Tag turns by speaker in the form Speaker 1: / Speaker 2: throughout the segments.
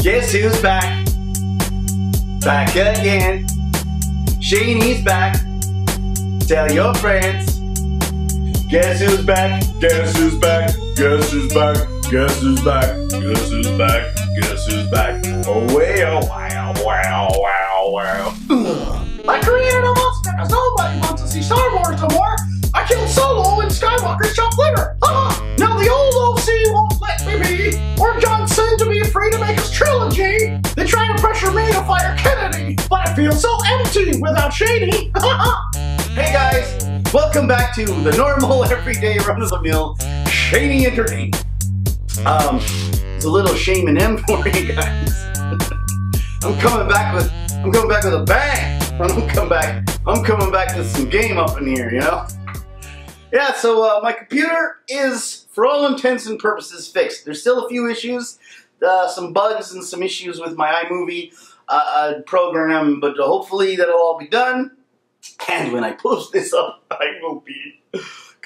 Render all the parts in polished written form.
Speaker 1: Guess who's back? Back again. Shane's back. Tell your friends. Guess who's back? Guess who's back? Guess who's back? Guess who's back? Guess who's back? Guess who's back? Oh wow, wow, wow, wow, wow.
Speaker 2: I created a monster because nobody wants to see Star Wars no more. I killed Solo and Skywalker's chopped liver. Now the old OC won't let me be, or Johnson to be free to make his trilogy. They try to pressure me to fire Kennedy, but I feel so empty without Shady.
Speaker 1: Hey guys, welcome back to the normal, everyday, run-of-the-mill Shady Entertainment. It's a little shame and M for you guys. I'm coming back with a bang. I'm coming back with some game up in here, you know? Yeah, so my computer is, for all intents and purposes, fixed. There's still a few issues, some bugs and some issues with my iMovie program, but hopefully that'll all be done. And when I post this up, I will be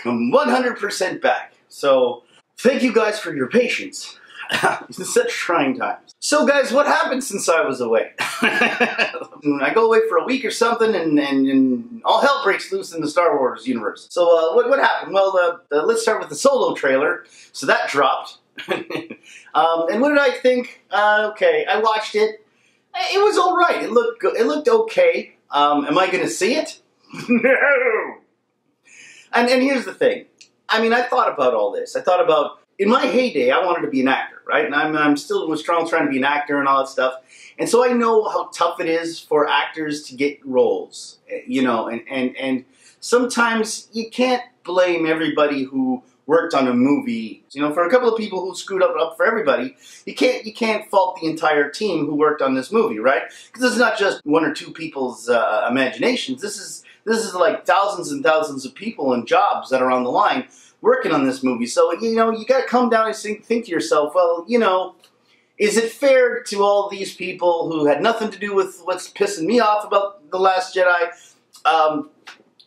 Speaker 1: 100% back. So, thank you guys for your patience. In such trying times. So guys, what happened since I was away? I go away for a week or something and all hell breaks loose in the Star Wars universe. So what happened? Well, let's start with the Solo trailer. So that dropped. And what did I think? Okay, I watched it. It was alright. It looked okay. Am I gonna see it? No! And here's the thing. I mean, I thought about all this. I thought about, in my heyday, I wanted to be an actor, right? And I'm still trying to be an actor and all that stuff. And so I know how tough it is for actors to get roles, you know, and sometimes you can't blame everybody who worked on a movie. You know, for a couple of people who screwed up for everybody, you can't fault the entire team who worked on this movie, right? Because this is not just one or two people's imaginations. This is like thousands and thousands of people and jobs that are on the line working on this movie. So, you know, you gotta come down and think to yourself, well, you know, is it fair to all these people who had nothing to do with what's pissing me off about The Last Jedi?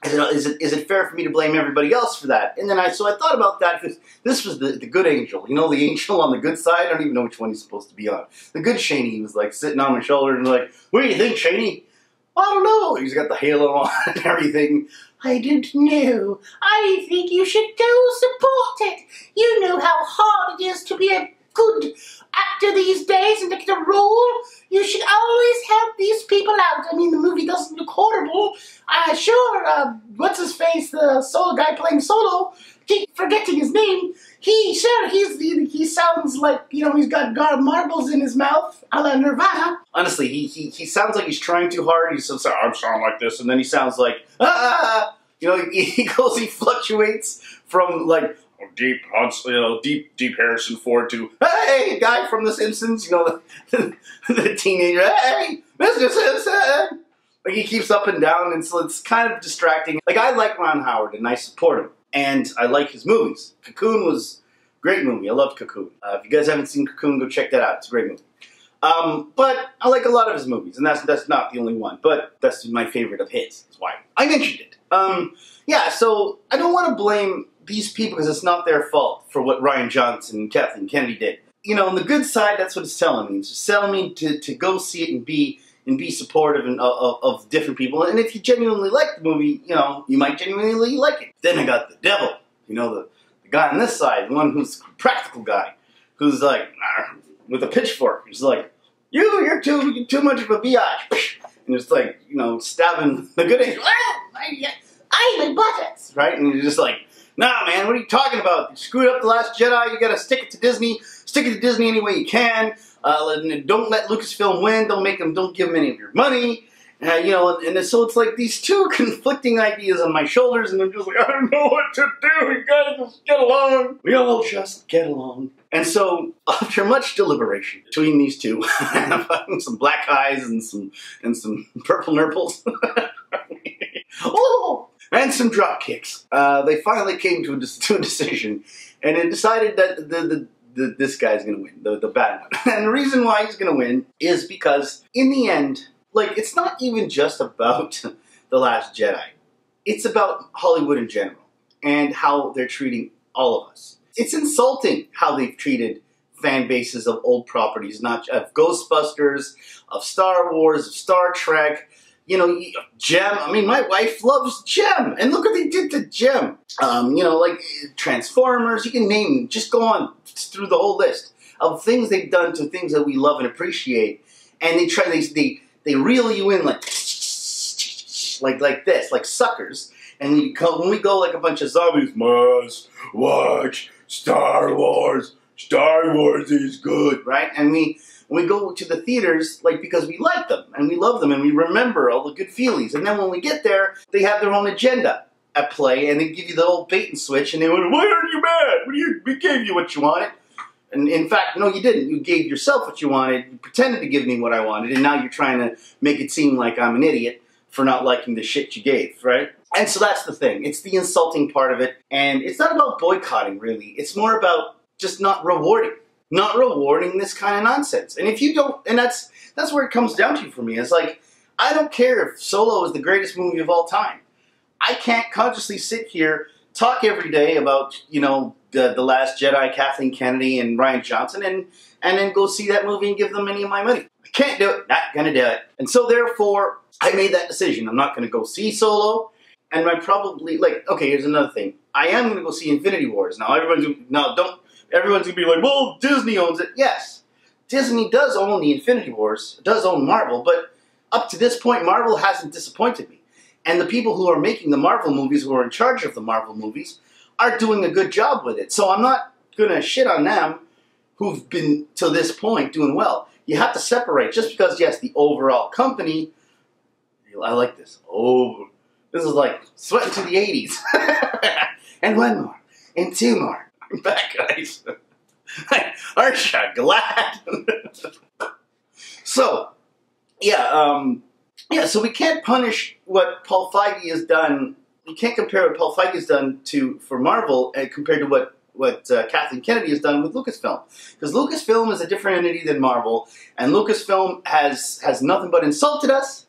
Speaker 1: Is it fair for me to blame everybody else for that? And then so I thought about that, because this was the good angel. You know, the angel on the good side? I don't even know which one he's supposed to be on. The good Shaney, he was like sitting on my shoulder and like, what do you think, Shaney? I don't know. He's got the halo on and everything. I don't know. I think you should go support it. You know how hard it is to be a good actor these days and to get a role. You should always help these people out. I mean, the movie doesn't look horrible. Sure, what's his face, the Solo guy playing Solo, keep forgetting his name. He sounds like, you know, he's got marbles in his mouth, a la Nirvana. Honestly, he sounds like he's trying too hard. He's so sorry, I'm sounding like this, and then he sounds like, you know, he fluctuates from like deep Harrison Ford to, hey, guy from The Simpsons, you know, the teenager, hey, Mr. Simpson. Like, he keeps up and down, and so it's kind of distracting. Like, I like Ron Howard, and I support him. And I like his movies. Cocoon was a great movie. I loved Cocoon. If you guys haven't seen Cocoon, go check that out. It's a great movie. But I like a lot of his movies, and that's not the only one. But that's my favorite of his. That's why I mentioned it. Yeah, so I don't want to blame these people because it's not their fault for what Rian Johnson and Kathleen Kennedy did. You know, on the good side, that's what it's telling me. It's just telling me to go see it and be supportive of different people. And if you genuinely like the movie, you know, you might genuinely like it. Then I got the devil, you know, the guy on this side, the one who's a practical guy, who's like, with a pitchfork. He's like, you're too much of a biatch. And it's like, you know, stabbing the good angel. I'm in buttocks, right? And you're just like, nah, man, what are you talking about? You screwed up The Last Jedi. You gotta stick it to Disney. Stick it to Disney any way you can. Don't let Lucasfilm win. Don't give them any of your money. You know, and so it's like these two conflicting ideas on my shoulders, and I'm just like, I don't know what to do. We gotta just get along. We all just get along. And so, after much deliberation between these two, some black eyes and some purple nurples, oh, and some drop kicks, they finally came to a decision, and it decided that this guy's gonna win, the bad one. And the reason why he's gonna win is because, in the end, like, it's not even just about The Last Jedi. It's about Hollywood in general, and how they're treating all of us. It's insulting how they've treated fan bases of old properties, not of Ghostbusters, of Star Wars, of Star Trek. You know, Gem. I mean, my wife loves Gem, and look what they did to Gem. You know, like Transformers. You can name. Just go on through the whole list of things they've done to things that we love and appreciate, and they reel you in like this, like suckers. And when we go like a bunch of zombies, must watch Star Wars. Star Wars is good, right? And we go to the theaters like because we like them and we love them and we remember all the good feelings. And then when we get there, they have their own agenda at play, and they give you the old bait and switch. And they went, "Why aren't you mad? We gave you what you wanted." And in fact, no, you didn't. You gave yourself what you wanted. You pretended to give me what I wanted, and now you're trying to make it seem like I'm an idiot for not liking the shit you gave, right? And so that's the thing. It's the insulting part of it, and it's not about boycotting, really. It's more about just not rewarding this kind of nonsense. And if you don't, and that's where it comes down to for me. It's like, I don't care if Solo is the greatest movie of all time. I can't consciously sit here, talk every day about, you know, the Last Jedi, Kathleen Kennedy, and Rian Johnson, and then go see that movie and give them any of my money. I can't do it. Not gonna do it. And so therefore, I made that decision. I'm not gonna go see Solo. And I probably, like, okay, here's another thing. I am gonna go see Infinity Wars. Now everyone's gonna be like, well, Disney owns it. Yes, Disney does own the Infinity Wars, does own Marvel, but up to this point, Marvel hasn't disappointed me. And the people who are making the Marvel movies, who are in charge of the Marvel movies, are doing a good job with it. So I'm not gonna shit on them, who've been, to this point, doing well. You have to separate, just because, yes, the overall company, I like this. Oh, this is like sweating to the 80s. And one more, and two more. I'm back, guys. Arsha, glad. So, so we can't punish what Paul Feige has done. We can't compare what Paul Feige has done for Marvel compared to what Kathleen Kennedy has done with Lucasfilm. Because Lucasfilm is a different entity than Marvel, and Lucasfilm has nothing but insulted us,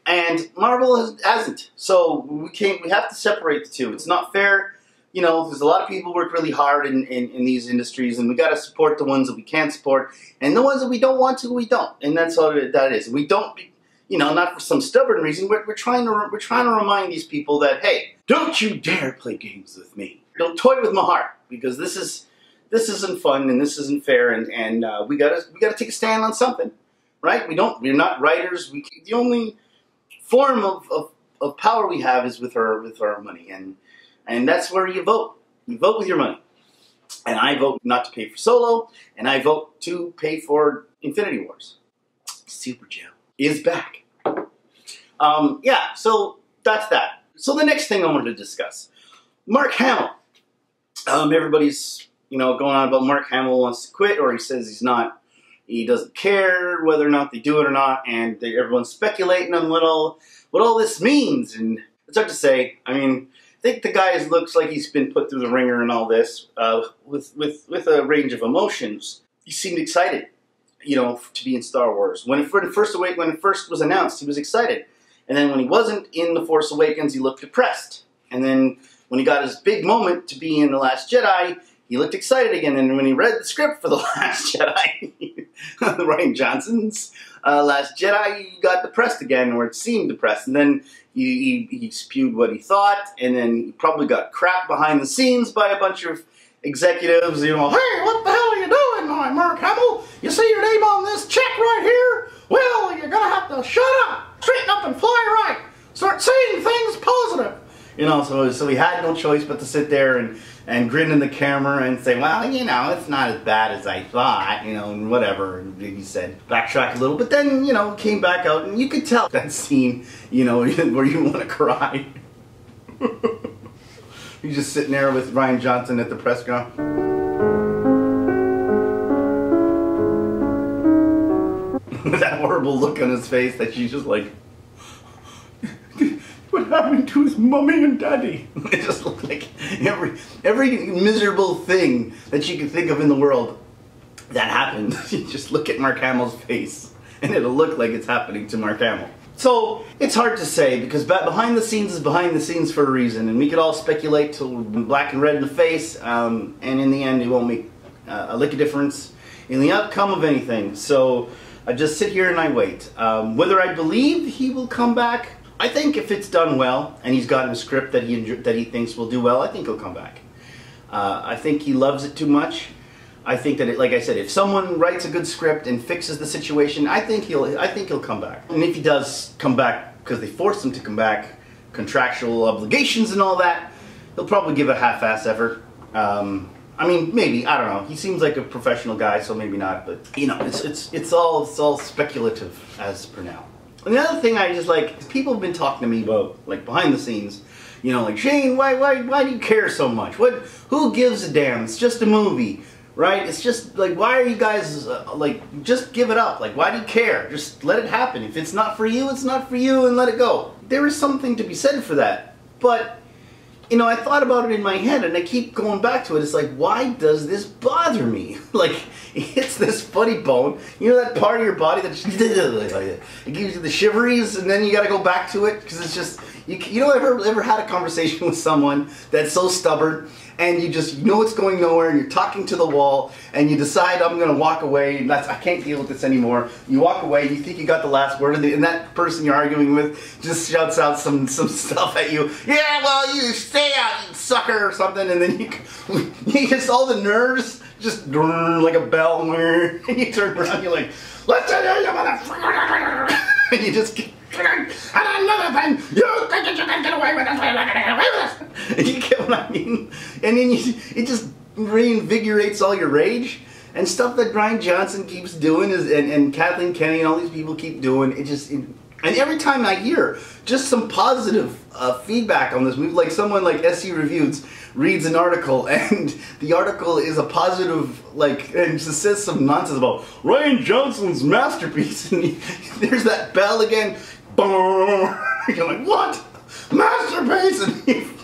Speaker 1: and Marvel hasn't. So we have to separate the two. It's not fair. You know, there's a lot of people who work really hard in these industries, and we got to support the ones that we can support, and the ones that we don't want to, we don't. And that's all that is. We don't, you know, not for some stubborn reason. We're trying to remind these people that, hey, don't you dare play games with me. Don't toy with my heart, because this isn't fun and this isn't fair, and we gotta take a stand on something, right? We're not writers. The only form of power we have is with our money, and that's where you vote. You vote with your money. And I vote not to pay for Solo, and I vote to pay for Infinity Wars. Super Joe is back. So that's that. So the next thing I wanted to discuss, Mark Hamill. Everybody's, you know, going on about Mark Hamill wants to quit, or he says he doesn't care whether or not they do it or not, and everyone's speculating on what all this means, and it's hard to say. I mean, I think the guy looks like he's been put through the ringer and all this, with a range of emotions. He seemed excited, you know, to be in Star Wars. When it first was announced, he was excited, and then when he wasn't in The Force Awakens, he looked depressed, and then when he got his big moment to be in The Last Jedi, he looked excited again. And when he read the script for The Last Jedi, Rian Johnson's Last Jedi, he got depressed again, or it seemed depressed. And then he spewed what he thought, and then he probably got crap behind the scenes by a bunch of executives, you know,
Speaker 2: Hey, what the hell are you doing, Mark Hamill? You see your name on this check right here? Well, you're gonna have to shut up, straighten up and fly right. Start saying things positive.
Speaker 1: You know, so he had no choice but to sit there and grin in the camera and say, well, you know, it's not as bad as I thought, you know, and whatever. And he said, backtrack a little, but then, you know, came back out, and you could tell that scene, you know, where you want to cry. He's just sitting there with Rian Johnson at the press conference. With that horrible look on his face that she's just like, what happened to his mommy and daddy? It just looked like every miserable thing that you could think of in the world that happened. You just look at Mark Hamill's face, and it'll look like it's happening to Mark Hamill. So it's hard to say, because behind the scenes is behind the scenes for a reason, and we could all speculate till we're black and red in the face, and in the end it won't make a lick of difference. in the outcome of anything. So I just sit here and I wait. Whether I believe he will come back, I think if it's done well and he's gotten a script that he thinks will do well, I think he'll come back. I think he loves it too much. I think that, like I said, if someone writes a good script and fixes the situation, I think he'll come back. And if he does come back because they forced him to come back, contractual obligations and all that, he'll probably give a half-ass effort. I mean, maybe, I don't know. He seems like a professional guy, so maybe not. But you know, it's all speculative as per now. And the other thing I just like, people have been talking to me about, like, behind the scenes. You know, like, Shane, why do you care so much? Who gives a damn? It's just a movie. Right? It's just like, why are you guys like, just give it up? Like, why do you care? Just let it happen. If it's not for you, it's not for you, and let it go. There is something to be said for that. But, you know, I thought about it in my head, and I keep going back to it. It's like, why does this bother me? Like, it hits this funny bone. You know that part of your body that just, it gives you the shiveries, and then you got to go back to it because it's just, you know, ever had a conversation with someone that's so stubborn, and you know what's going nowhere, and you're talking to the wall, and you decide, I'm going to walk away, and I can't deal with this anymore. You walk away, you think you got the last word, and that person you're arguing with just shouts out some stuff at you. Yeah, well, you stay out, you sucker, or something, and then you just, all the nerves just like a bell, and you turn around, you're like, let's you motherfucker, and you just and another thing, you think that you can get away with this, you're not gonna get away with this. You get what I mean? And then it just reinvigorates all your rage. And stuff that Ryan Johnson keeps doing and Kathleen Kennedy and all these people keep doing, and every time I hear just some positive feedback on this movie, like someone like SC Reviews reads an article and the article is a positive, like, and just says some nonsense about Ryan Johnson's masterpiece, and there's that bell again, boom, you're like, what? Masterpiece?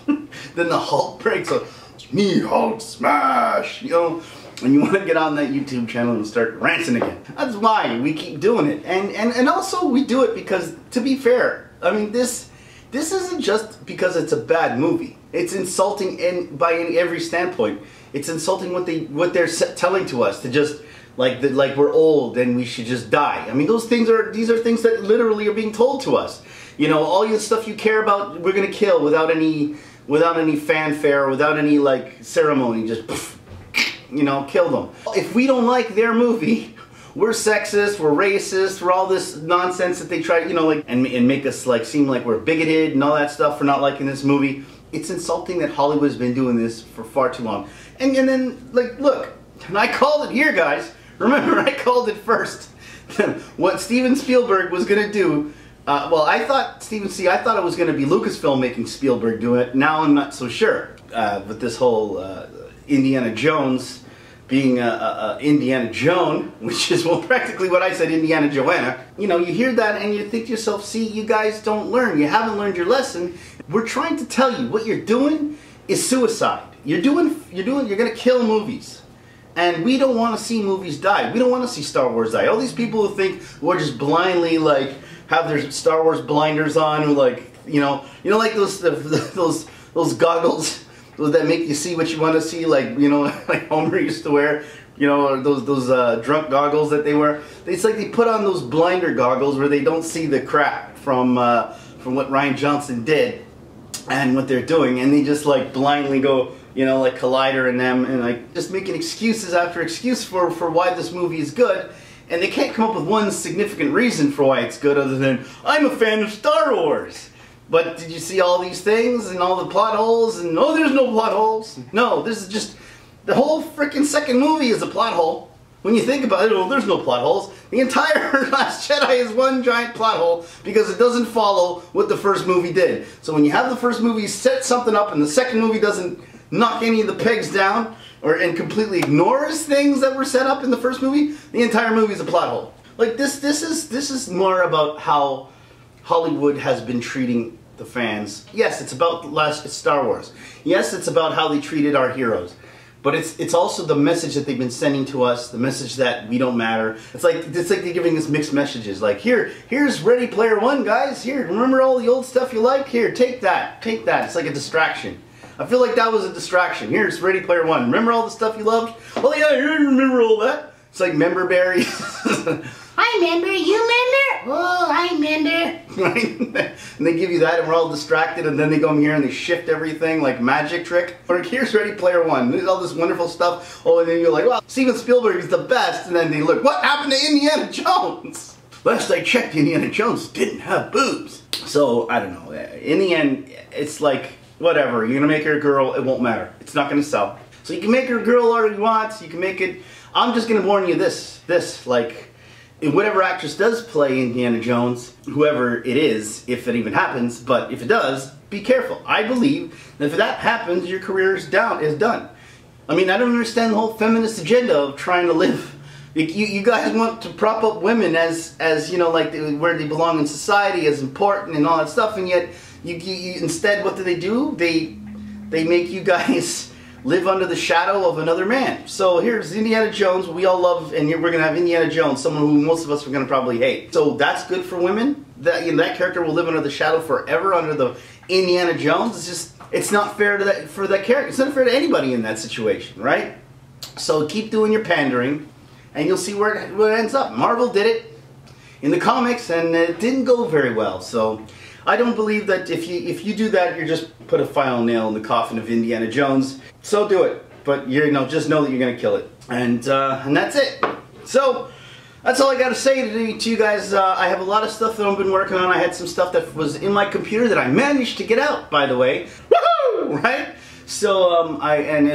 Speaker 1: And then the Hulk breaks up, me Hulk smash, you know, and you want to get on that YouTube channel and start ranting again. That's why we keep doing it, and also we do it because, to be fair, I mean, this isn't just because it's a bad movie. It's insulting by every standpoint. It's insulting what they're telling to us, to just like we're old and we should just die. I mean, these are things that literally are being told to us. You know, all the stuff you care about, we're gonna kill without any fanfare, without any like ceremony. Just poof, you know, kill them. If we don't like their movie, we're sexist, we're racist, we're all this nonsense that they try, you know, like, and make us like seem like we're bigoted and all that stuff for not liking this movie. It's insulting that Hollywood's been doing this for far too long. And then, like, look, and I called it here, guys. Remember, I called it first. What Steven Spielberg was gonna do. Well, I thought it was gonna be Lucasfilm making Spielberg do it. Now I'm not so sure. With this whole Indiana Jones being Indiana Joan, which is, well, practically what I said, Indiana Joanna. You know, you hear that and you think to yourself, see, you guys don't learn. You haven't learned your lesson. We're trying to tell you what you're doing is suicide. You're gonna kill movies. And we don't want to see movies die. We don't want to see Star Wars die. All these people who think we're just blindly, like, have their Star Wars blinders on, who, like, you know, like those goggles that make you see what you want to see, like, you know, like Homer used to wear, you know, those drunk goggles that they wear. It's like they put on those blinder goggles where they don't see the crap from what Ryan Johnson did and what they're doing, and they just like blindly go, you know, like Collider and them, and like just making excuses after excuse for why this movie is good, and they can't come up with one significant reason for why it's good other than, I'm a fan of Star Wars. But did you see all these things and all the plot holes? And oh, there's no plot holes. No, this is just, the whole freaking second movie is a plot hole. When you think about it, oh, there's no plot holes. The entire Last Jedi is one giant plot hole because it doesn't follow what the first movie did. So when you have the first movie set something up and the second movie doesn't knock any of the pegs down and completely ignores things that were set up in the first movie, the entire movie is a plot hole. Like this is more about how Hollywood has been treating the fans. Yes, it's about it's Star Wars. Yes, it's about how they treated our heroes. But it's also the message that they've been sending to us, the message that we don't matter. It's like they're giving us mixed messages. Like, here's Ready Player One, guys. Here, remember all the old stuff you like? Here, take that. Take that. It's like a distraction. I feel like that was a distraction. Here's Ready Player One. Remember all the stuff you loved? Oh yeah, I remember all that. It's like member berries.
Speaker 2: I remember, you remember? Oh, I remember.
Speaker 1: Right? And they give you that and we're all distracted and then they come here and they shift everything like magic trick. Or here's Ready Player One. There's all this wonderful stuff. Oh, and then you're like, well, Steven Spielberg is the best. And then they look, what happened to Indiana Jones? Last I checked, Indiana Jones didn't have boobs. So, I don't know. In the end, it's like, whatever. You're gonna make her a girl, it won't matter. It's not gonna sell. So you can make her a girl all you want. You can make it... I'm just gonna warn you this, like... whatever actress does play Indiana Jones, whoever it is, if it even happens, but if it does, be careful. I believe that if that happens, your career is done. I mean, I don't understand the whole feminist agenda of trying to live. You guys want to prop up women as you know, like where they belong in society, as important and all that stuff, and yet you instead, what do? They make you guys live under the shadow of another man. So here's Indiana Jones, we all love, and we're going to have Indiana Jones, someone who most of us are going to probably hate. So that's good for women. That character will live under the shadow forever, under the Indiana Jones. It's not fair to for that character. It's not fair to anybody in that situation, right? So keep doing your pandering, and you'll see where it ends up. Marvel did it in the comics, and it didn't go very well. So I don't believe that if you do that, you're just put a final nail in the coffin of Indiana Jones. So do it, but just know that you're gonna kill it, and that's it. So that's all I got to say to you guys. I have a lot of stuff that I've been working on. I had some stuff that was in my computer that I managed to get out, by the way. Woohoo! Right? So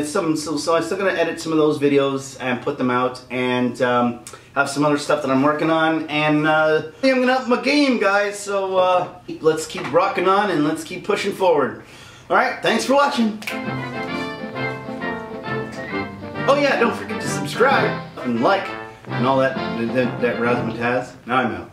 Speaker 1: so I'm still gonna edit some of those videos and put them out, and have some other stuff that I'm working on, and I'm gonna up my game, guys. So let's keep rocking on and let's keep pushing forward. All right, thanks for watching. Oh yeah, don't forget to subscribe and like and all that razzmatazz. Now I'm out.